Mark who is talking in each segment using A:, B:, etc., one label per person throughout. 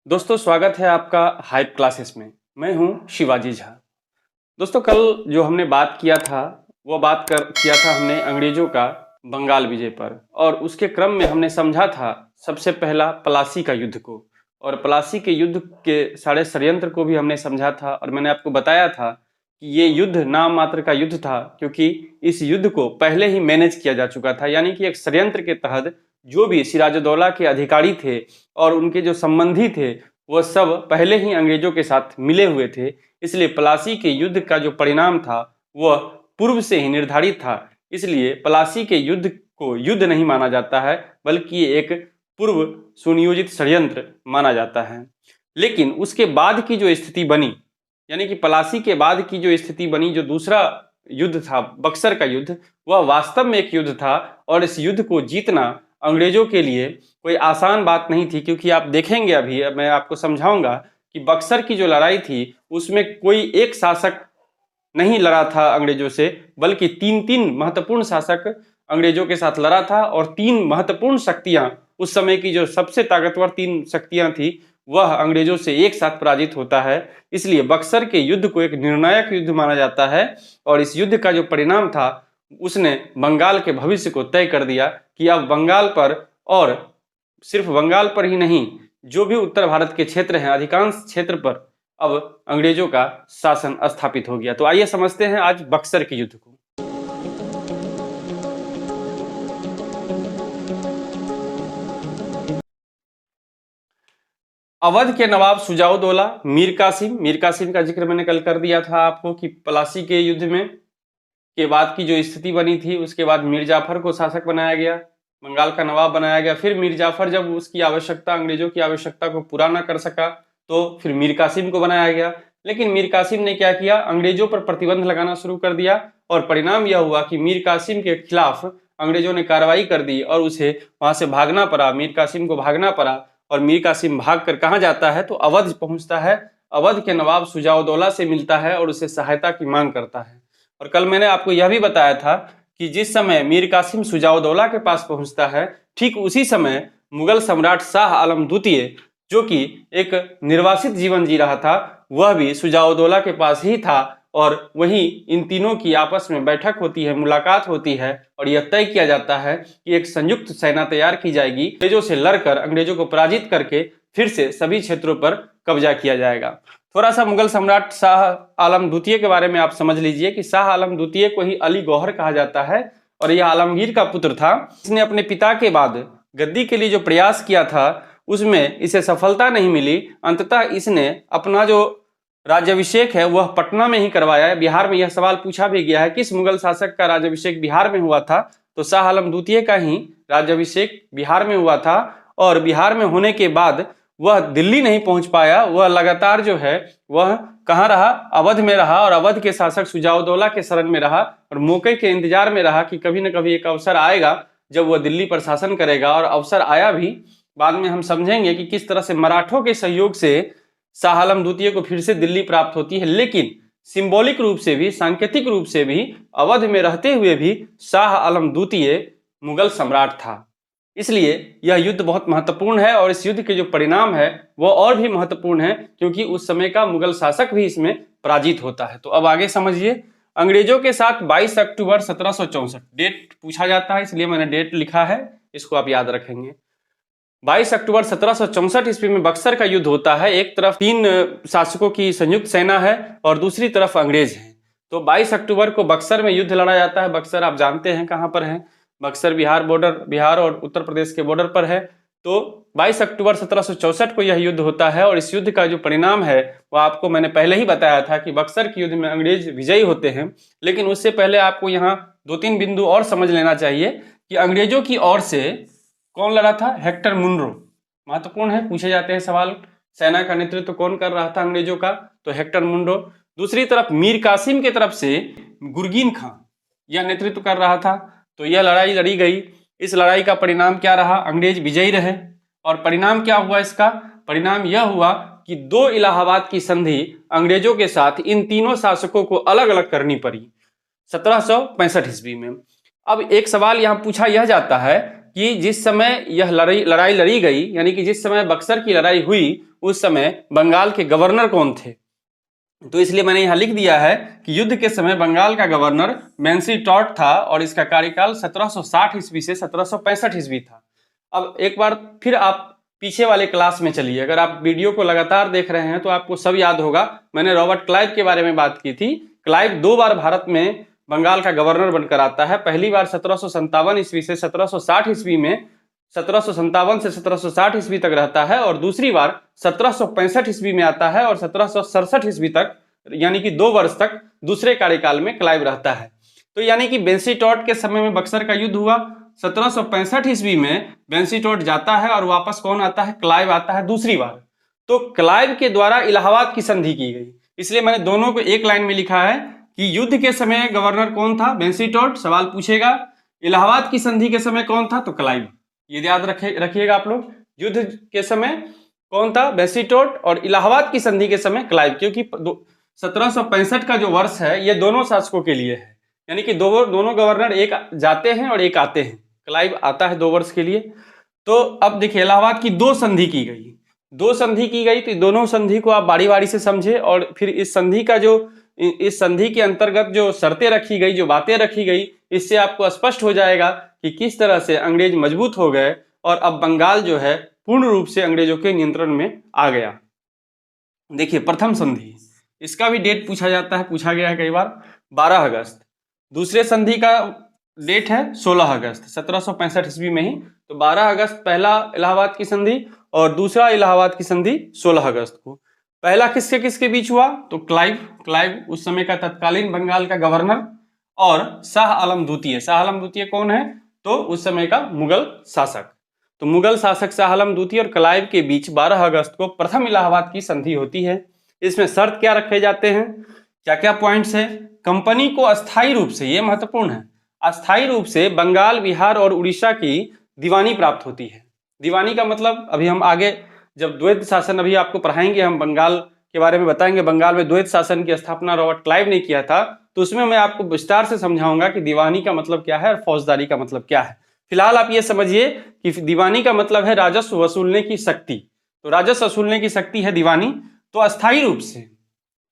A: दोस्तों स्वागत है आपका हाइप क्लासेस में। मैं हूं शिवाजी झा। दोस्तों कल जो हमने बात किया था वो किया था हमने अंग्रेजों का बंगाल विजय पर, और उसके क्रम में हमने समझा था सबसे पहला प्लासी का युद्ध को, और प्लासी के युद्ध के सारे षड्यंत्र को भी हमने समझा था। और मैंने आपको बताया था कि ये युद्ध नाम मात्र का युद्ध था, क्योंकि इस युद्ध को पहले ही मैनेज किया जा चुका था, यानी कि एक षड्यंत्र के तहत जो भी सिराजुद्दौला के अधिकारी थे और उनके जो संबंधी थे वह सब पहले ही अंग्रेजों के साथ मिले हुए थे। इसलिए प्लासी के युद्ध का जो परिणाम था वह पूर्व से ही निर्धारित था। इसलिए प्लासी के युद्ध को युद्ध नहीं माना जाता है, बल्कि एक पूर्व सुनियोजित षड्यंत्र माना जाता है। लेकिन उसके बाद की जो स्थिति बनी, यानी कि प्लासी के बाद की जो स्थिति बनी, जो दूसरा युद्ध था बक्सर का युद्ध, वह वास्तव में एक युद्ध था। और इस युद्ध को जीतना अंग्रेजों के लिए कोई आसान बात नहीं थी, क्योंकि आप देखेंगे अभी मैं आपको समझाऊंगा कि बक्सर की जो लड़ाई थी उसमें कोई एक शासक नहीं लड़ा था अंग्रेजों से, बल्कि तीन तीन महत्वपूर्ण शासक अंग्रेजों के साथ लड़ा था। और तीन महत्वपूर्ण शक्तियां, उस समय की जो सबसे ताकतवर तीन शक्तियां थी, वह अंग्रेजों से एक साथ पराजित होता है। इसलिए बक्सर के युद्ध को एक निर्णायक युद्ध माना जाता है। और इस युद्ध का जो परिणाम था उसने बंगाल के भविष्य को तय कर दिया कि अब बंगाल पर, और सिर्फ बंगाल पर ही नहीं, जो भी उत्तर भारत के क्षेत्र हैं अधिकांश क्षेत्र पर अब अंग्रेजों का शासन स्थापित हो गया। तो आइए समझते हैं आज बक्सर के युद्ध को। अवध के नवाब शुजाउद्दौला, मीर कासिम का जिक्र मैंने कल कर दिया था आपको कि प्लासी के युद्ध में के बाद की जो स्थिति बनी थी, उसके बाद मीर जाफर को शासक बनाया गया, बंगाल का नवाब बनाया गया। फिर मीर जाफर जब उसकी आवश्यकता, अंग्रेजों की आवश्यकता को पूरा न कर सका, तो फिर मीर कासिम को बनाया गया। लेकिन मीर कासिम ने क्या किया, अंग्रेजों पर प्रतिबंध लगाना शुरू कर दिया, और परिणाम यह हुआ कि मीर कासिम के खिलाफ अंग्रेजों ने कार्रवाई कर दी और उसे वहां से भागना पड़ा, मीर कासिम को भागना पड़ा। और मीर कासिम भाग कर कहाँ जाता है, तो अवध पहुंचता है, अवध के नवाब शुजाउद्दौला से मिलता है और उसे सहायता की मांग करता है। और कल मैंने आपको यह भी बताया था कि जिस समय मीर कासिम शुजाउद्दौला के पास पहुंचता है, ठीक उसी समय मुगल सम्राट शाह आलम द्वितीय, जो कि एक निर्वासित जीवन जी रहा था, वह भी शुजाउद्दौला के पास ही था। और वहीं इन तीनों की आपस में बैठक होती है, मुलाकात होती है, और यह तय किया जाता है कि एक संयुक्त सेना तैयार की जाएगी, अंग्रेजों से लड़कर अंग्रेजों को पराजित करके फिर से सभी क्षेत्रों पर कब्जा किया जाएगा। थोड़ा सा मुगल सम्राट शाह आलम द्वितीय के बारे में आप समझ लीजिए कि शाह आलम द्वितीय को ही अली गौहर कहा जाता है, और यह आलमगीर का पुत्र था। इसने अपने पिता के बाद गद्दी के लिए जो प्रयास किया था उसमें इसे सफलता नहीं मिली। अंततः इसने अपना जो राज्याभिषेक है वह पटना में ही करवाया है। बिहार में यह सवाल पूछा भी गया है किस मुगल शासक का राज्याभिषेक बिहार में हुआ था, तो शाह आलम द्वितीय का ही राज्याभिषेक बिहार में हुआ था। और बिहार में होने के बाद वह दिल्ली नहीं पहुंच पाया, वह लगातार जो है वह कहाँ रहा, अवध में रहा, और अवध के शासक शुजाउद्दौला के शरण में रहा, और मौके के इंतजार में रहा कि कभी न कभी एक अवसर आएगा जब वह दिल्ली पर शासन करेगा। और अवसर आया भी। बाद में हम समझेंगे कि किस तरह से मराठों के सहयोग से शाह आलम द्वितीय को फिर से दिल्ली प्राप्त होती है। लेकिन सिंबॉलिक रूप से भी, सांकेतिक रूप से भी, अवध में रहते हुए भी शाह आलम द्वितीय मुगल सम्राट था। इसलिए यह युद्ध बहुत महत्वपूर्ण है, और इस युद्ध के जो परिणाम है वह और भी महत्वपूर्ण है, क्योंकि उस समय का मुगल शासक भी इसमें पराजित होता है। तो अब आगे समझिए। अंग्रेजों के साथ 22 अक्टूबर 1764 डेट पूछा जाता है, इसलिए मैंने डेट लिखा है, इसको आप याद रखेंगे। 22 अक्टूबर 1764 ईस्वी में बक्सर का युद्ध होता है। एक तरफ तीन शासकों की संयुक्त सेना है और दूसरी तरफ अंग्रेज हैं। तो 22 अक्टूबर को बक्सर में युद्ध लड़ा जाता है। बक्सर आप जानते हैं कहाँ पर है, बक्सर बिहार और उत्तर प्रदेश के बॉर्डर पर है। तो 22 अक्टूबर 1764 को यह युद्ध होता है, और इस युद्ध का जो परिणाम है वह आपको मैंने पहले ही बताया था कि बक्सर के युद्ध में अंग्रेज विजयी होते हैं। लेकिन उससे पहले आपको यहाँ 2-3 बिंदु और समझ लेना चाहिए कि अंग्रेजों की ओर से कौन लड़ा था, हेक्टर मुनरो। महत्वपूर्ण है, पूछे जाते हैं सवाल। सेना का नेतृत्व कौन कर रहा था अंग्रेजों का, तो हेक्टर मुनरो। दूसरी तरफ मीर कासिम की तरफ से गुरगीन खां यह नेतृत्व कर रहा था। तो यह लड़ाई लड़ी गई। इस लड़ाई का परिणाम क्या रहा, अंग्रेज विजयी रहे। और परिणाम क्या हुआ इसका, परिणाम यह हुआ कि 2 इलाहाबाद की संधि अंग्रेजों के साथ इन तीनों शासकों को अलग अलग करनी पड़ी 1765 ईस्वी में। अब एक सवाल यहाँ पूछा यह जाता है कि जिस समय यह लड़ाई लड़ी गई, यानी कि जिस समय बक्सर की लड़ाई हुई, उस समय बंगाल के गवर्नर कौन थे। तो इसलिए मैंने यहां लिख दिया है कि युद्ध के समय बंगाल का गवर्नर मैंसी टॉड था और इसका कार्यकाल 1760 ईस्वी से 1765 ईस्वी था। अब एक बार फिर आप पीछे वाले क्लास में चलिए, अगर आप वीडियो को लगातार देख रहे हैं तो आपको सब याद होगा। मैंने रॉबर्ट क्लाइव के बारे में बात की थी। क्लाइव 2 बार भारत में बंगाल का गवर्नर बनकर आता है। पहली बार 1757 ईस्वी से 1760 ईस्वी में, 1757 से 1760 ईस्वी तक रहता है, और दूसरी बार 1765 ईस्वी में आता है और 1767 ईस्वी तक, यानी कि 2 वर्ष तक दूसरे कार्यकाल में क्लाइव रहता है। तो यानी कि बेंसी टॉड के समय में बक्सर का युद्ध हुआ, 1765 ईस्वी में बेंसी टॉड जाता है और वापस कौन आता है, क्लाइव आता है दूसरी बार। तो क्लाइव के द्वारा इलाहाबाद की संधि की गई। इसलिए मैंने दोनों को एक लाइन में लिखा है कि युद्ध के समय गवर्नर कौन था, बेंसी टॉड, सवाल पूछेगा। इलाहाबाद की संधि के समय कौन था, तो क्लाइव। ये याद रखिएगा आप लोग, युद्ध के समय कौन था, बेंसी टॉड, और इलाहाबाद की संधि के समय क्लाइव, क्योंकि 1765 का जो वर्ष है ये दोनों शासकों के लिए है, यानी कि दोनों गवर्नर एक जाते हैं और एक आते हैं। क्लाइव आता है 2 वर्ष के लिए। तो अब देखिए, इलाहाबाद की 2 संधि की गई, 2 संधि की गई, तो दोनों संधि को आप बारी बारी से समझे, और फिर इस संधि के अंतर्गत जो शर्तें रखी गई, जो बातें रखी गई, इससे आपको स्पष्ट हो जाएगा कि किस तरह से अंग्रेज मजबूत हो गए और अब बंगाल जो है पूर्ण रूप से अंग्रेजों के नियंत्रण में आ गया। देखिए, प्रथम संधि, इसका भी डेट पूछा जाता है, पूछा गया है कई बार, 12 अगस्त। दूसरे संधि का डेट है 16 अगस्त 1765 ईस्वी में ही। तो 12 अगस्त पहला इलाहाबाद की संधि और दूसरा इलाहाबाद की संधि 16 अगस्त को। पहला किसके किसके बीच हुआ, तो क्लाइव उस समय का तत्कालीन बंगाल का गवर्नर, और शाह आलम द्वितीय। शाह आलम द्वितीय कौन है, तो उस समय का मुगल शासक। तो मुगल शासक शाह आलम द्वितीय और क्लाइव के बीच 12 अगस्त को प्रथम इलाहाबाद की संधि होती है। इसमें शर्त क्या रखे जाते हैं, क्या क्या पॉइंट्स है। कंपनी को अस्थायी रूप से, ये महत्वपूर्ण है, अस्थायी रूप से बंगाल, बिहार और उड़ीसा की दीवानी प्राप्त होती है। दीवानी का मतलब अभी हम आगे जब द्वैत शासन अभी आपको पढ़ाएंगे, हम बंगाल के बारे में बताएंगे। बंगाल में द्वैत शासन की स्थापना रॉबर्ट क्लाइव ने किया था, तो उसमें मैं आपको विस्तार से समझाऊंगा कि दीवानी का मतलब क्या है और फौजदारी का मतलब क्या है। फिलहाल आप ये समझिए कि दीवानी का मतलब है राजस्व वसूलने की शक्ति। तो राजस्व वसूलने की शक्ति है दीवानी। तो अस्थायी रूप से,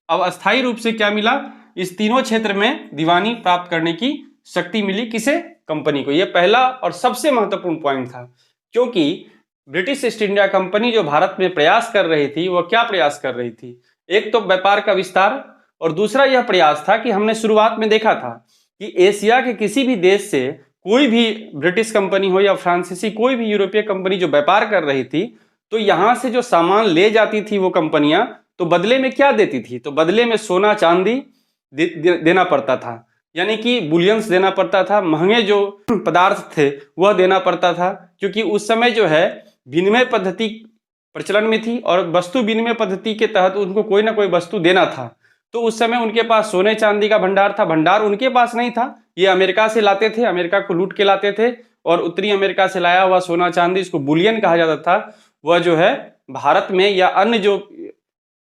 A: अब अस्थायी रूप से क्या मिला, इस तीनों क्षेत्र में दीवानी प्राप्त करने की शक्ति मिली, किसे, कंपनी को। यह पहला और सबसे महत्वपूर्ण पॉइंट था, क्योंकि ब्रिटिश ईस्ट इंडिया कंपनी जो भारत में प्रयास कर रही थी, वह क्या प्रयास कर रही थी, एक तो व्यापार का विस्तार, और दूसरा यह प्रयास था कि हमने शुरुआत में देखा था कि एशिया के किसी भी देश से कोई भी ब्रिटिश कंपनी हो या फ्रांसीसी कोई भी यूरोपीय कंपनी जो व्यापार कर रही थी, तो यहां से जो सामान ले जाती थी वो कंपनियां, तो बदले में क्या देती थी, तो बदले में सोना चांदी देना पड़ता था, यानी कि बुलियंस देना पड़ता था, महंगे जो पदार्थ थे वह देना पड़ता था, क्योंकि उस समय जो है विनिमय पद्धति प्रचलन में थी और वस्तु विनिमय पद्धति के तहत उनको कोई ना कोई वस्तु देना था। तो उस समय उनके पास सोने चांदी का भंडार था, भंडार उनके पास नहीं था, ये अमेरिका से लाते थे, अमेरिका को लूट के लाते थे, और उत्तरी अमेरिका से लाया हुआ सोना चांदी, इसको बुलियन कहा जाता था, वह जो है भारत में या अन्य जो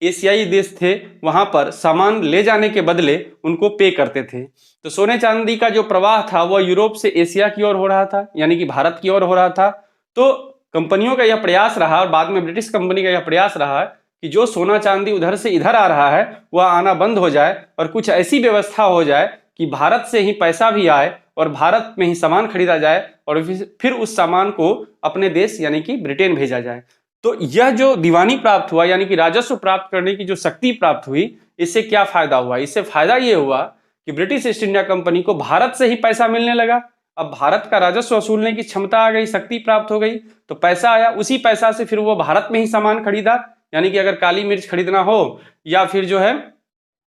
A: एशियाई देश थे वहां पर सामान ले जाने के बदले उनको पे करते थे। तो सोने चांदी का जो प्रवाह था वह यूरोप से एशिया की ओर हो रहा था, यानी कि भारत की ओर हो रहा था। तो कंपनियों का यह प्रयास रहा, और बाद में ब्रिटिश कंपनी का यह प्रयास रहा कि जो सोना चांदी उधर से इधर आ रहा है वह आना बंद हो जाए, और कुछ ऐसी व्यवस्था हो जाए कि भारत से ही पैसा भी आए और भारत में ही सामान खरीदा जाए, और फिर उस सामान को अपने देश यानी कि ब्रिटेन भेजा जाए। तो यह जो दीवानी प्राप्त हुआ, यानी कि राजस्व प्राप्त करने की जो शक्ति प्राप्त हुई, इससे क्या फायदा हुआ, इससे फायदा यह हुआ कि ब्रिटिश ईस्ट इंडिया कंपनी को भारत से ही पैसा मिलने लगा। अब भारत का राजस्व वसूलने की क्षमता आ गई, शक्ति प्राप्त हो गई, तो पैसा आया, उसी पैसा से फिर वो भारत में ही सामान खरीदा, यानी कि अगर काली मिर्च खरीदना हो या फिर जो है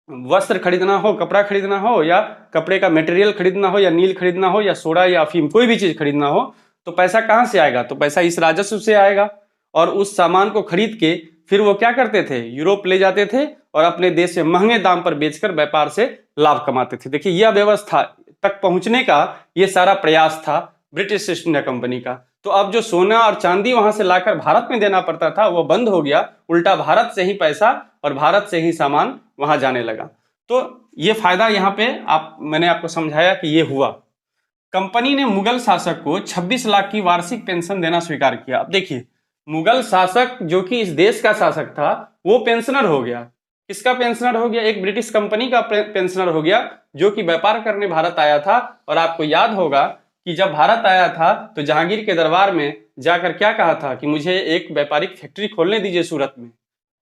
A: वस्त्र खरीदना हो, कपड़ा खरीदना हो, या कपड़े का मटेरियल खरीदना हो, या नील खरीदना हो, या सोडा या अफीम, कोई भी चीज खरीदना हो, तो पैसा कहां से आएगा, तो पैसा इस राजस्व से आएगा। और उस सामान को खरीद के फिर वो क्या करते थे, यूरोप ले जाते थे और अपने देश में महंगे दाम पर बेचकर व्यापार से लाभ कमाते थे। देखिए, यह व्यवस्था तक पहुंचने का ये सारा प्रयास था ब्रिटिश ईस्ट इंडिया कंपनी का। तो अब जो सोना और चांदी वहां से लाकर भारत में देना पड़ता था वो बंद हो गया, उल्टा भारत से ही पैसा और भारत से ही सामान वहां जाने लगा। तो ये फायदा यहाँ पे मैंने आपको समझाया कि ये हुआ। कंपनी ने मुगल शासक को 26 लाख की वार्षिक पेंशन देना स्वीकार किया। अब देखिए, मुगल शासक जो कि इस देश का शासक था वो पेंशनर हो गया। किसका पेंशनर हो गया? एक ब्रिटिश कंपनी का पेंशनर हो गया जो कि व्यापार करने भारत आया था। और आपको याद होगा कि जब भारत आया था तो जहांगीर के दरबार में जाकर क्या कहा था कि मुझे एक व्यापारिक फैक्ट्री खोलने दीजिए सूरत में,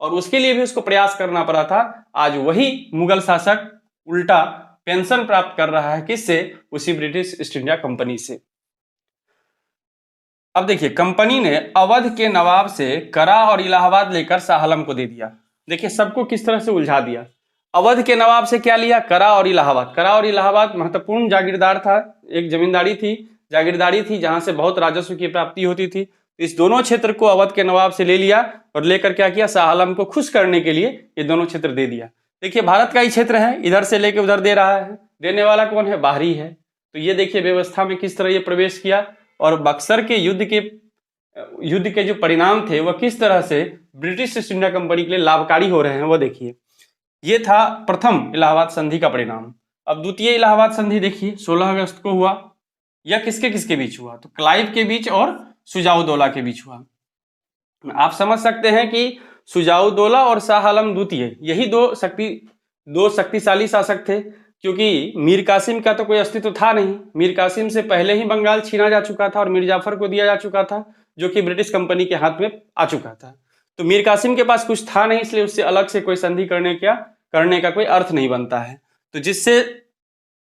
A: और उसके लिए भी उसको प्रयास करना पड़ा था। आज वही मुगल शासक उल्टा पेंशन प्राप्त कर रहा है, किससे? उसी ब्रिटिश ईस्ट इंडिया कंपनी से। अब देखिए, कंपनी ने अवध के नवाब से करा और इलाहाबाद लेकर शाह आलम को दे दिया। देखिए सबको किस तरह से उलझा दिया। अवध के नवाब से क्या लिया? करा और इलाहाबाद। करा और इलाहाबाद महत्वपूर्ण जागीरदार था, एक जमींदारी थी, जागीरदारी थी जहां से बहुत राजस्व की प्राप्ति होती थी। इस दोनों क्षेत्र को अवध के नवाब से ले लिया और लेकर क्या किया? शाह आलम को खुश करने के लिए ये दोनों क्षेत्र दे दिया। देखिए भारत का ही क्षेत्र है, इधर से लेके उधर दे रहा है, देने वाला कौन है? बाहरी है। तो ये देखिए व्यवस्था में किस तरह ये प्रवेश किया। और बक्सर के युद्ध के जो परिणाम थे वह किस तरह से ब्रिटिश ईस्ट इंडिया कंपनी के लिए लाभकारी हो रहे हैं वो देखिए। ये था प्रथम इलाहाबाद संधि का परिणाम। अब द्वितीय इलाहाबाद संधि देखिए 16 अगस्त को हुआ। यह किसके किसके बीच हुआ? तो क्लाइव के बीच और शुजाउद्दौला के बीच हुआ। आप समझ सकते हैं कि शुजाउद्दौला और शाह आलम द्वितीय यही दो शक्तिशाली शासक थे, क्योंकि मीर कासिम का तो कोई अस्तित्व था नहीं। मीर कासिम से पहले ही बंगाल छीना जा चुका था और मीर जाफर को दिया जा चुका था, जो कि ब्रिटिश कंपनी के हाथ में आ चुका था। तो मीर कासिम के पास कुछ था नहीं, इसलिए उससे अलग से कोई संधि करने का कोई अर्थ नहीं बनता है। तो जिससे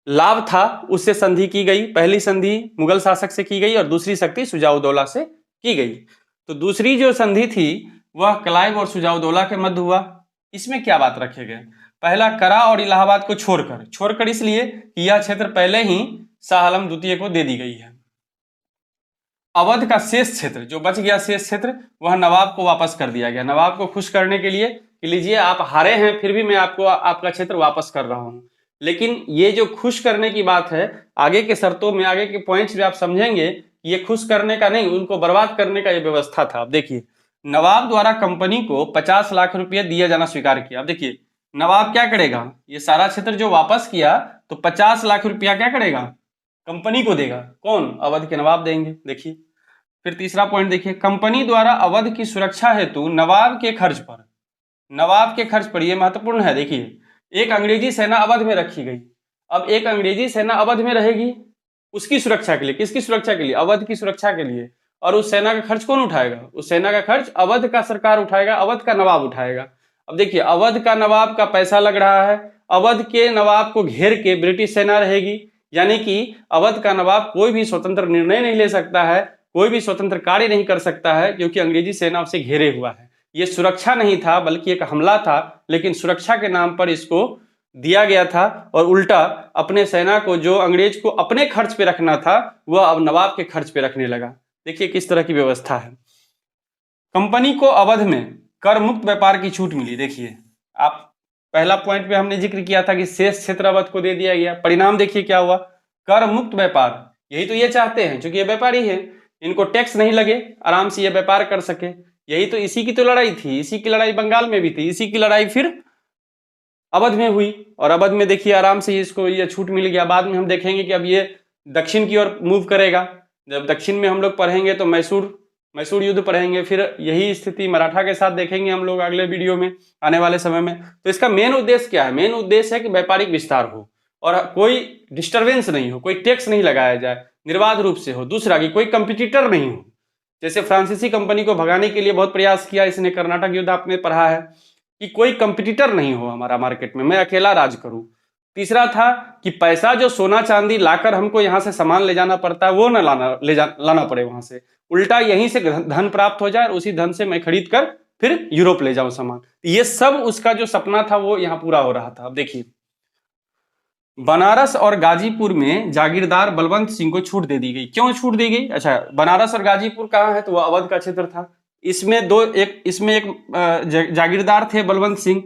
A: लाभ था उससे संधि की गई। पहली संधि मुगल शासक से की गई और दूसरी संधि शुजाउद्दौला से की गई। तो दूसरी जो संधि थी वह क्लाइव और शुजाउद्दौला के मध्य हुआ। इसमें क्या बात रखे गए? पहला, करा और इलाहाबाद को छोड़कर इसलिए कि यह क्षेत्र पहले ही शाह आलम द्वितीय को दे दी गई है। अवध का शेष क्षेत्र जो बच गया, शेष क्षेत्र, वह नवाब को वापस कर दिया गया। नवाब को खुश करने के लिए कि लीजिए आप हारे हैं फिर भी मैं आपको आपका क्षेत्र वापस कर रहा हूं। लेकिन ये जो खुश करने की बात है, आगे के शर्तों में, आगे के पॉइंट्स में आप समझेंगे ये खुश करने का नहीं, उनको बर्बाद करने का ये व्यवस्था था। अब देखिए, नवाब द्वारा कंपनी को 50 लाख रुपये दिया जाना स्वीकार किया। अब देखिए नवाब क्या करेगा? ये सारा क्षेत्र जो वापस किया तो 50 लाख रुपया क्या करेगा? कंपनी को देगा। कौन? अवध के नवाब देंगे। देखिए फिर तीसरा पॉइंट देखिए, कंपनी द्वारा अवध की सुरक्षा हेतु नवाब के खर्च पर, यह महत्वपूर्ण है। देखिए, एक अंग्रेजी सेना अवध में रखी गई। अब एक अंग्रेजी सेना अवध में रहेगी उसकी सुरक्षा के लिए। किसकी सुरक्षा के लिए? अवध की सुरक्षा के लिए। और उस सेना का खर्च कौन उठाएगा? उस सेना का खर्च अवध का सरकार उठाएगा, अवध का नवाब उठाएगा। अब देखिए, अवध का नवाब का पैसा लग रहा है, अवध के नवाब को घेर के ब्रिटिश सेना रहेगी। यानी कि अवध का नवाब कोई भी स्वतंत्र निर्णय नहीं ले सकता है, कोई भी स्वतंत्र कार्य नहीं कर सकता है, क्योंकि अंग्रेजी सेना उसे घेरे हुआ है। ये सुरक्षा नहीं था बल्कि एक हमला था, लेकिन सुरक्षा के नाम पर इसको दिया गया था। और उल्टा अपने सेना को, जो अंग्रेज को अपने खर्च पे रखना था, वह अब नवाब के खर्च पे रखने लगा। देखिए किस तरह की व्यवस्था है। कंपनी को अवध में कर मुक्त व्यापार की छूट मिली। देखिए, आप पहला पॉइंट पे हमने जिक्र किया था कि शेष क्षेत्र अवध को दे दिया गया। परिणाम देखिए क्या हुआ? कर मुक्त व्यापार। यही तो ये चाहते हैं, क्योंकि ये व्यापारी है, इनको टैक्स नहीं लगे, आराम से ये व्यापार कर सके। यही तो, इसी की तो लड़ाई थी, इसी की लड़ाई बंगाल में भी थी, इसी की लड़ाई फिर अवध में हुई। और अवध में देखिए आराम से इसको ये छूट मिल गया। बाद में हम देखेंगे कि अब ये दक्षिण की ओर मूव करेगा। जब दक्षिण में हम लोग पढ़ेंगे तो मैसूर युद्ध पढ़ेंगे, फिर यही स्थिति मराठा के साथ देखेंगे हम लोग अगले वीडियो में, आने वाले समय में। तो इसका मेन उद्देश्य क्या है? मेन उद्देश्य है कि व्यापारिक विस्तार हो और कोई डिस्टरबेंस नहीं हो, कोई टैक्स नहीं लगाया जाए, निर्बाध रूप से हो। दूसरा कि कोई कंपटीटर नहीं हो। जैसे फ्रांसीसी कंपनी को भगाने के लिए बहुत प्रयास किया इसने, कर्नाटक युद्ध आपने पढ़ा है, कि कोई कंपटीटर नहीं हो हमारा मार्केट में, मैं अकेला राज करूं। तीसरा था कि पैसा जो सोना चांदी लाकर हमको यहाँ से सामान ले जाना पड़ता है वो न लाना पड़े वहां से, उल्टा यहीं से धन प्राप्त हो जाए और उसी धन से मैं खरीद कर फिर यूरोप ले जाऊं सामान। ये सब उसका जो सपना था वो यहाँ पूरा हो रहा था। अब देखिए, बनारस और गाजीपुर में जागीरदार बलवंत सिंह को छूट दे दी गई। क्यों छूट दी गई? अच्छा, बनारस और गाजीपुर कहाँ है? तो वह अवध का क्षेत्र था। इसमें एक जागीरदार थे बलवंत सिंह,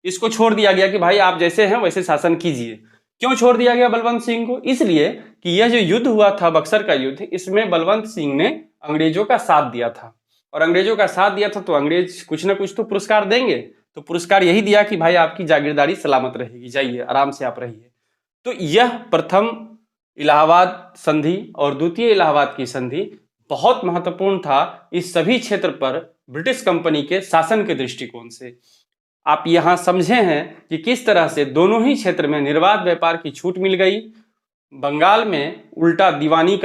A: इसको छोड़ दिया गया कि भाई आप जैसे हैं वैसे शासन कीजिए। क्यों छोड़ दिया गया बलवंत सिंह को? इसलिए कि यह जो युद्ध हुआ था बक्सर का युद्ध, इसमें बलवंत सिंह ने अंग्रेजों का साथ दिया था। और अंग्रेजों का साथ दिया था तो अंग्रेज कुछ ना कुछ तो पुरस्कार देंगे। तो पुरस्कार यही दिया कि भाई आपकी जागीरदारी सलामत रहेगी, जाइए आराम से आप रहिए। तो यह प्रथम इलाहाबाद संधि और द्वितीय इलाहाबाद की संधि बहुत महत्वपूर्ण था इस सभी क्षेत्र पर ब्रिटिश कंपनी के शासन के दृष्टिकोण से। आप यहाँ समझे हैं कि किस तरह से दोनों ही क्षेत्र में निर्बाध व्यापार की छूट मिल गई। बंगाल में उल्टा दीवानी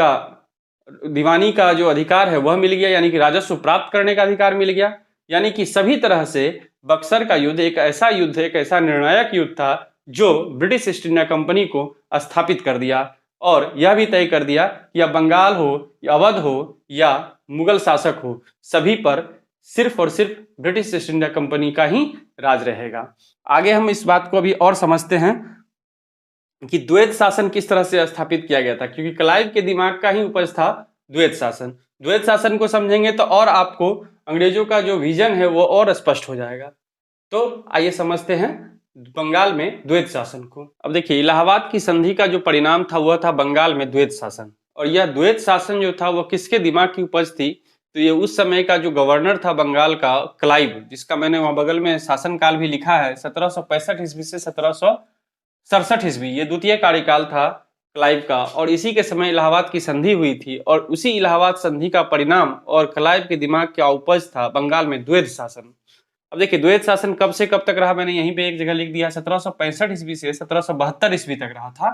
A: का जो अधिकार है वह मिल गया, यानी कि राजस्व प्राप्त करने का अधिकार मिल गया। यानी कि सभी तरह से बक्सर का युद्ध एक ऐसा निर्णायक युद्ध था जो ब्रिटिश ईस्ट इंडिया कंपनी को स्थापित कर दिया और यह भी तय कर दिया कि या बंगाल हो या अवध हो या मुगल शासक हो, सभी पर सिर्फ और सिर्फ ब्रिटिश ईस्ट इंडिया कंपनी का ही राज रहेगा। आगे हम इस बात को अभी और समझते हैं कि द्वैत शासन किस तरह से स्थापित किया गया था, क्योंकि क्लाइव के दिमाग का ही उपज था द्वैत शासन। द्वैत शासन को समझेंगे तो और आपको अंग्रेजों का जो विजन है वो और स्पष्ट हो जाएगा। तो आइए समझते हैं बंगाल में द्वैत शासन को। अब देखिए, इलाहाबाद की संधि का जो परिणाम था वह था बंगाल में द्वैत शासन, और यह द्वैत शासन जो था वो किसके दिमाग की उपज थी, तो ये उस समय का जो गवर्नर था बंगाल का क्लाइव, जिसका मैंने वहां बगल में शासनकाल भी लिखा है 1765 ईस्वी से 1767 ईस्वी, ये द्वितीय कार्यकाल था क्लाइव का, और इसी के समय इलाहाबाद की संधि हुई थी, और उसी इलाहाबाद संधि का परिणाम और क्लाइव के दिमाग का उपज था बंगाल में द्वैत शासन। अब देखिए, द्वैत शासन कब से कब तक रहा, मैंने यहीं पे एक जगह लिख दिया, 1765 ईस्वी से 1772 ईस्वी तक रहा था।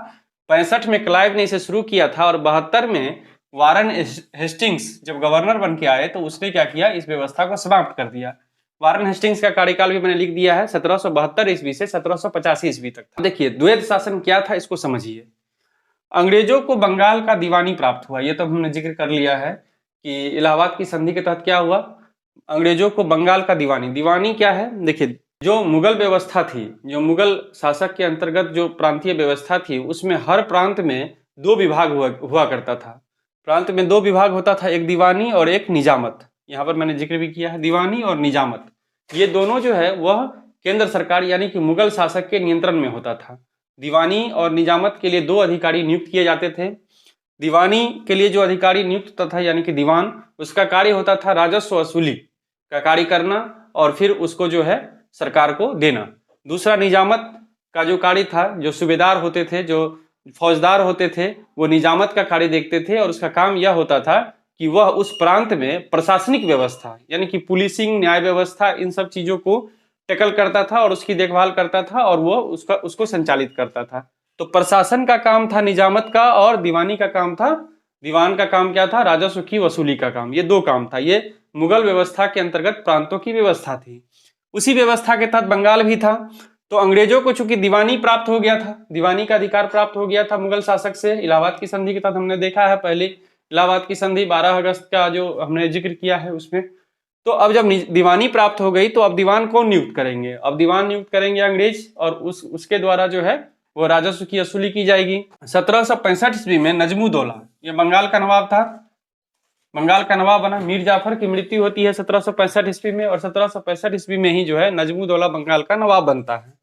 A: 65 में क्लाइव ने इसे शुरू किया था और 72 में वारन हेस्टिंग्स जब गवर्नर बन के आए तो उसने क्या किया, इस व्यवस्था को समाप्त कर दिया। वारन हेस्टिंग्स का कार्यकाल भी मैंने लिख दिया है 1772 ईस्वी से 1785 ईस्वी तक था। देखिए, द्वैत शासन क्या था इसको समझिए। अंग्रेजों को बंगाल का दीवानी प्राप्त हुआ, ये तो हमने जिक्र कर लिया है कि इलाहाबाद की संधि के तहत क्या हुआ, अंग्रेजों को बंगाल का दीवानी क्या है। देखिए, जो मुगल व्यवस्था थी, जो मुगल शासक के अंतर्गत जो प्रांतीय व्यवस्था थी, उसमें हर प्रांत में दो विभाग हुआ करता था। प्रांत में दो विभाग होता था, एक दीवानी और एक निजामत। यहाँ पर मैंने जिक्र भी किया है, दीवानी और निजामत, ये दोनों जो है वह केंद्र सरकार यानी कि मुगल शासक के नियंत्रण में होता था। दीवानी और निजामत के लिए दो अधिकारी नियुक्त किए जाते थे। दीवानी के लिए जो अधिकारी नियुक्त होता था यानी कि दीवान, उसका कार्य होता था राजस्व वसूली का कार्य करना और फिर उसको जो है सरकार को देना। दूसरा निजामत का जो कार्य था, जो सूबेदार होते थे, जो फौजदार होते थे, वो निजामत का कार्य देखते थे और उसका काम यह होता था कि वह उस प्रांत में प्रशासनिक व्यवस्था यानी कि पुलिसिंग, न्याय व्यवस्था, इन सब चीजों को टैकल करता था और उसकी देखभाल करता था और वो उसको संचालित करता था। तो प्रशासन का काम था निजामत का और दीवानी का काम था, दीवान का काम क्या था, राजस्व की वसूली का काम। ये दो काम था। ये मुगल व्यवस्था के अंतर्गत प्रांतों की व्यवस्था थी। उसी व्यवस्था के तहत बंगाल भी था। तो अंग्रेजों को चूंकि दीवानी प्राप्त हो गया था, दीवानी का अधिकार प्राप्त हो गया था मुगल शासक से, इलाहाबाद की संधि के तहत हमने देखा है पहले, इलाहाबाद की संधि 12 अगस्त का जो हमने जिक्र किया है उसमें। तो अब जब दीवानी प्राप्त हो गई तो अब दीवान कौन नियुक्त करेंगे, अब दीवान नियुक्त करेंगे अंग्रेज और उसके द्वारा जो है वो राजस्व की वसूली की जाएगी। 1765 ईस्वी में नजमुद्दौला, ये बंगाल का नवाब था, बंगाल का नवाब बना। मीर जाफर की मृत्यु होती है 1765 ईस्वी में और 1765 ईस्वी में ही जो है नजमुद्दौला बंगाल का नवाब बनता है।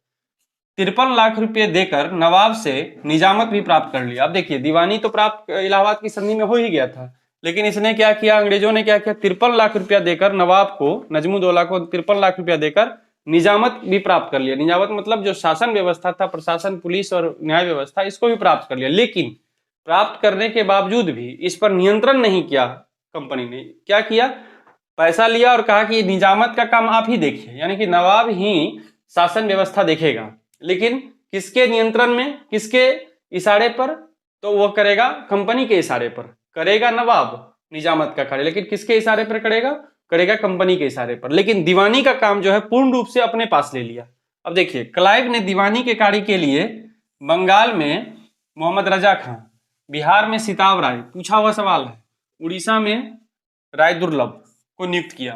A: 53 लाख रुपए देकर नवाब से निजामत भी प्राप्त कर लिया। अब देखिए, दीवानी तो प्राप्त इलाहाबाद की संधि में हो ही गया था, लेकिन इसने क्या किया, अंग्रेजों ने क्या किया, 53 लाख रुपया देकर नवाब को, नजमुद्दौला को 53 लाख रुपया देकर निजामत भी प्राप्त कर लिया। निजामत मतलब जो शासन व्यवस्था था, प्रशासन, पुलिस और न्याय व्यवस्था, इसको भी प्राप्त कर लिया। लेकिन प्राप्त करने के बावजूद भी इस पर नियंत्रण नहीं किया। कंपनी ने क्या किया, पैसा लिया और कहा कि निजामत का काम आप ही देखिए, यानी कि नवाब ही शासन व्यवस्था देखेगा, लेकिन किसके नियंत्रण में, किसके इशारे पर, तो वो करेगा कंपनी के इशारे पर करेगा नवाब निजामत का कार्य, लेकिन किसके इशारे पर करेगा कंपनी के इशारे पर। लेकिन दीवानी का काम जो है पूर्ण रूप से अपने पास ले लिया। अब देखिए, क्लाइव ने दीवानी के कार्य के लिए बंगाल में मोहम्मद रजा खां, बिहार में सिताब राय, पूछा हुआ सवाल है, उड़ीसा में राय दुर्लभ को नियुक्त किया।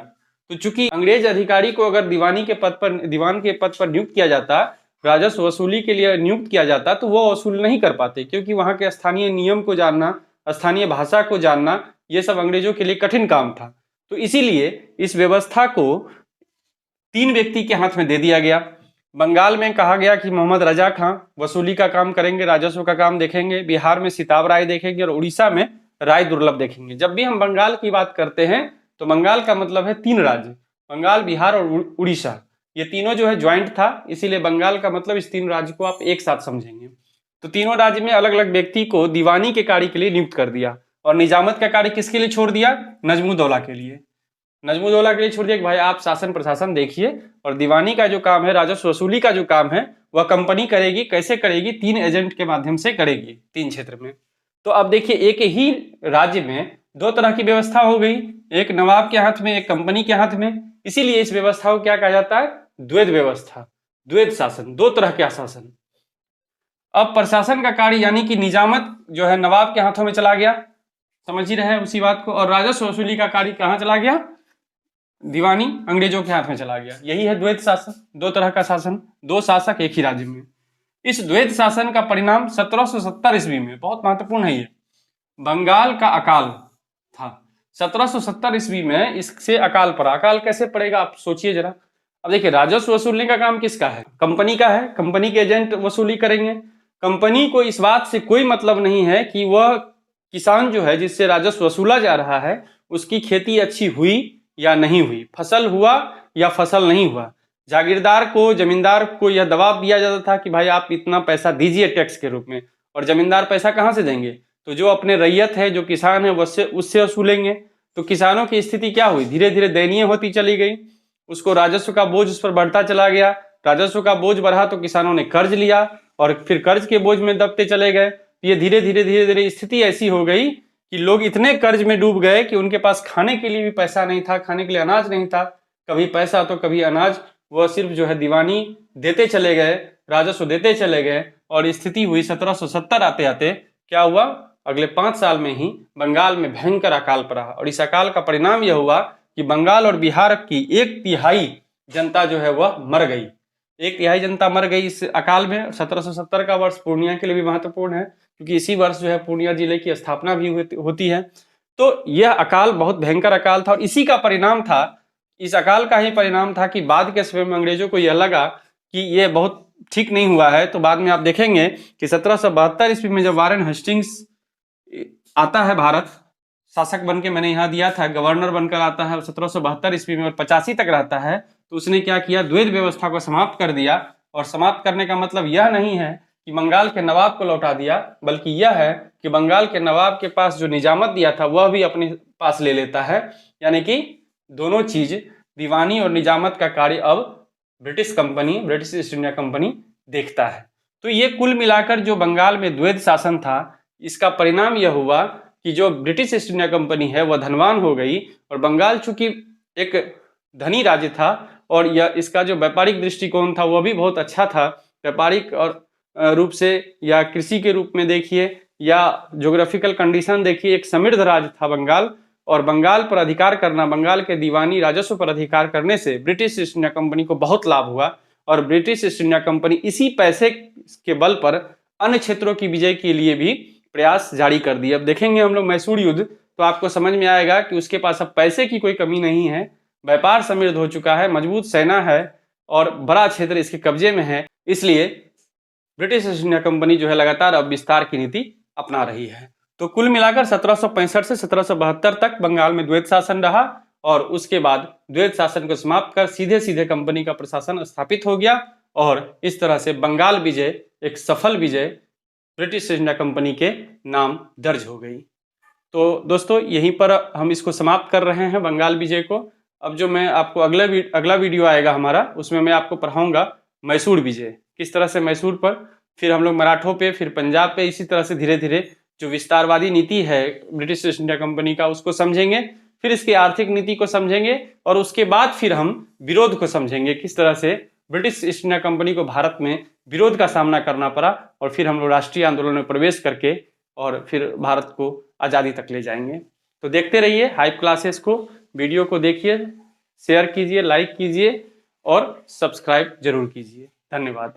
A: तो चूंकि अंग्रेज अधिकारी को अगर दीवान के पद पर नियुक्त किया जाता, राजस्व वसूली के लिए नियुक्त किया जाता, तो वो वसूल नहीं कर पाते, क्योंकि वहां के स्थानीय नियम को जानना, स्थानीय भाषा को जानना, ये सब अंग्रेजों के लिए कठिन काम था। तो इसीलिए इस व्यवस्था को 3 व्यक्ति के हाथ में दे दिया गया। बंगाल में कहा गया कि मोहम्मद रजा खां वसूली का काम करेंगे, राजस्व का काम देखेंगे, बिहार में सिताब राय देखेंगे और उड़ीसा में राय दुर्लभ देखेंगे। जब भी हम बंगाल की बात करते हैं तो बंगाल का मतलब है 3 राज्य, बंगाल, बिहार और उड़ीसा, ये तीनों जो है ज्वाइंट था, इसीलिए बंगाल का मतलब इस 3 राज्य को आप एक साथ समझेंगे। तो तीनों राज्य में अलग अलग व्यक्ति को दीवानी के कार्य के लिए नियुक्त कर दिया और निजामत का कार्य किसके लिए छोड़ दिया? नजमुद्दौला के लिए। नजमुद्दौला के लिए छोड़ दिया कि भाई आप शासन प्रशासन देखिए और दीवानी का जो काम है, राजस्व वसूली का जो काम है वह कंपनी करेगी। कैसे करेगी? 3 एजेंट के माध्यम से करेगी 3 क्षेत्र में। तो अब देखिए एक ही राज्य में 2 तरह की व्यवस्था हो गई, एक नवाब के हाथ में, एक कंपनी के हाथ में। इसीलिए इस व्यवस्था को क्या कहा जाता है? द्वैध व्यवस्था, द्वैध शासन, 2 तरह का शासन। अब प्रशासन का कार्य यानी कि निजामत जो है नवाब के हाथों में चला गया, समझ ही रहे हैं उसी बात को, और राजस्व वसूली का कार्य कहाँ चला गया? दीवानी अंग्रेजों के हाथ में चला गया। यही है द्वैध शासन, 2 तरह का शासन, 2 शासक एक ही राज्य में। इस द्वैध शासन का परिणाम 1770 ईस्वी में, बहुत महत्वपूर्ण है ये, बंगाल का अकाल था। 1770 ईस्वी में इससे अकाल पड़ा। अकाल कैसे पड़ेगा आप सोचिए जरा। अब देखिए राजस्व वसूलने का काम किसका है? कंपनी का है। कंपनी के एजेंट वसूली करेंगे। कंपनी को इस बात से कोई मतलब नहीं है कि वह किसान जो है जिससे राजस्व वसूला जा रहा है उसकी खेती अच्छी हुई या नहीं हुई, फसल हुआ या फसल नहीं हुआ। जागीरदार को, जमींदार को यह दबाव दिया जाता था कि भाई आप इतना पैसा दीजिए टैक्स के रूप में, और जमींदार पैसा कहाँ से देंगे? तो जो अपने रैयत है, जो किसान है, उससे वसूलेंगे। तो किसानों की स्थिति क्या हुई? धीरे धीरे दयनीय होती चली गई। उसको राजस्व का बोझ उस पर बढ़ता चला गया। राजस्व का बोझ बढ़ा तो किसानों ने कर्ज लिया और फिर कर्ज के बोझ में दबते चले गए। ये धीरे धीरे स्थिति ऐसी हो गई कि लोग इतने कर्ज में डूब गए कि उनके पास खाने के लिए भी पैसा नहीं था, खाने के लिए अनाज नहीं था। कभी पैसा तो कभी अनाज, वह सिर्फ जो है दीवानी देते चले गए, राजस्व देते चले गए, और स्थिति हुई 1770 आते आते क्या हुआ? अगले 5 साल में ही बंगाल में भयंकर अकाल पड़ा। और इस अकाल का परिणाम यह हुआ कि बंगाल और बिहार की 1/3 जनता जो है वह मर गई। 1/3 जनता मर गई इस अकाल में। 1770 का वर्ष पूर्णिया के लिए भी महत्वपूर्ण है क्योंकि इसी वर्ष जो है पूर्णिया जिले की स्थापना भी होती है। तो यह अकाल बहुत भयंकर अकाल था और इसी का परिणाम था, इस अकाल का ही परिणाम था कि बाद के समय में अंग्रेजों को यह लगा कि यह बहुत ठीक नहीं हुआ है। तो बाद में आप देखेंगे कि 1772 ईस्वी में जब वारेन हेस्टिंग्स आता है भारत, शासक बन के, मैंने यहाँ दिया था, गवर्नर बनकर आता है 1772 ईस्वी में और 85 तक रहता है, तो उसने क्या किया? द्वैध व्यवस्था को समाप्त कर दिया। और समाप्त करने का मतलब यह नहीं है कि बंगाल के नवाब को लौटा दिया, बल्कि यह है कि बंगाल के नवाब के पास जो निजामत दिया था वह भी अपने पास ले लेता है। यानी कि दोनों चीज, दीवानी और निजामत का कार्य अब British company, British east India company देखता है। तो ये कुल मिलाकर जो बंगाल में द्वैध शासन था, इसका परिणाम यह हुआ कि जो ब्रिटिश ईस्ट इंडिया कंपनी है वह धनवान हो गई और बंगाल चूंकि एक धनी राज्य था और यह इसका जो व्यापारिक दृष्टिकोण था वह भी बहुत अच्छा था। व्यापारिक और रूप से या कृषि के रूप में देखिए या ज्योग्राफिकल कंडीशन देखिए, एक समृद्ध राज्य था बंगाल। और बंगाल पर अधिकार करना, बंगाल के दीवानी राजस्व पर अधिकार करने से ब्रिटिश ईस्ट इंडिया कंपनी को बहुत लाभ हुआ और ब्रिटिश ईस्ट इंडिया कंपनी इसी पैसे के बल पर अन्य क्षेत्रों की विजय के लिए भी प्रयास जारी कर दिए। अब देखेंगे हम लोग मैसूर युद्ध तो आपको समझ में आएगा कि उसके पास अब पैसे की कोई कमी नहीं है, व्यापार समृद्ध हो चुका है, मजबूत सेना है और बड़ा क्षेत्र इसके कब्जे में है। इसलिए ब्रिटिश ईस्ट इंडिया कंपनी जो है लगातार अब विस्तार की नीति अपना रही है। तो कुल मिलाकर 1765 से 1772 तक बंगाल में द्वैध शासन रहा और उसके बाद द्वैध शासन को समाप्त कर सीधे सीधे कंपनी का प्रशासन स्थापित हो गया और इस तरह से बंगाल विजय, एक सफल विजय ब्रिटिश ईस्ट इंडिया कंपनी के नाम दर्ज हो गई। तो दोस्तों यहीं पर हम इसको समाप्त कर रहे हैं बंगाल विजय को। अब जो मैं आपको अगला वीडियो आएगा हमारा, उसमें मैं आपको पढ़ाऊंगा मैसूर विजय, किस तरह से मैसूर पर, फिर हम लोग मराठों पे, फिर पंजाब पे, इसी तरह से धीरे धीरे जो विस्तारवादी नीति है ब्रिटिश ईस्ट इंडिया कंपनी का उसको समझेंगे, फिर इसकी आर्थिक नीति को समझेंगे और उसके बाद फिर हम विरोध को समझेंगे, किस तरह से ब्रिटिश ईस्ट इंडिया कंपनी को भारत में विरोध का सामना करना पड़ा और फिर हम लोग राष्ट्रीय आंदोलन में प्रवेश करके और फिर भारत को आज़ादी तक ले जाएंगे। तो देखते रहिए हाइप क्लासेस को, वीडियो को देखिए, शेयर कीजिए, लाइक कीजिए और सब्सक्राइब जरूर कीजिए। धन्यवाद।